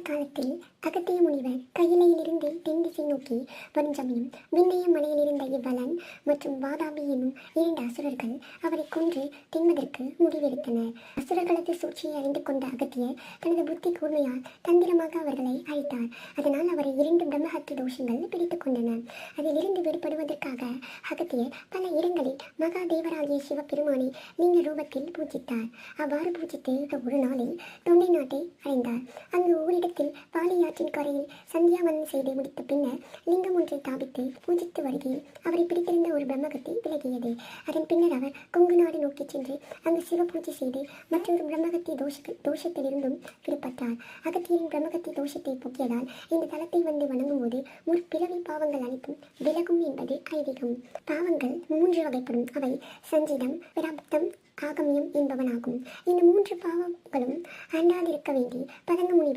காலத்தில் அகத்திய முனிவர் கையிலையிலிருந்து தென் திசை நோக்கி வரும் சமயம் விண்ணய மலையிலிருந்த இவ்வலன் மற்றும் வாதாபி என்னும் 2 அசுரர்கள் அவரை கொன்று தின்வதற்கு முடிவெடுத்தனர். அசுரர்களது சூழ்ச்சியை அறிந்து கொண்ட அகத்தியர் தனது புத்தி கூர்மையால் தந்திரமாக அவர்களை அழித்தார். அதனால் அவரை 2 பிரம்மஹத்தி தோஷங்கள் பிடித்துக் கொண்டன. அதிலிருந்து விடுபடுவதற்காக அகத்தியர் பல இடங்களில் மகாதேவராகிய சிவபெருமானை லிங்க ரூபத்தில் பூஜித்தார். அவ்வாறு பூஜித்து ஒரு நாளில் தொண்டை நாட்டை அடைந்தார். அங்கு ஓரிடத்தில் பாலியாற்றின் கரையில் சந்தியாவந்தம் செய்து முடித்த பின்னர் லிங்கம் ஒன்றை தாபித்து பூஜித்து வருகையில் அவரை பிடித்திருந்த ஒரு பிரம்மகத்தி விலகியது. அதன் பின்னர் அவர் கொங்கு நாடு நோக்கி சென்று அங்கு சிவ பூஜை செய்து மற்றொரு பிரம்மகத்தி தோஷத்திலிருந்தும் விடுபட்டார். அகத்தியரின் பிரம்மகத்தி தோஷத்தை போக்கியதால் இந்த தலத்தை வந்து வணங்கும் போது முற்பிறவி பாவங்கள் அனைத்தும் விலகும் என்பது ஐதீகம். பாவங்கள் 3 வகைப்படும். அவை சஞ்சிதம், பிராப்தம், ஆகமியம் என்பவனாகும். இந்த 3 பாவங்களும் அண்டாதிருக்க வேண்டி பதங்க முனிவர்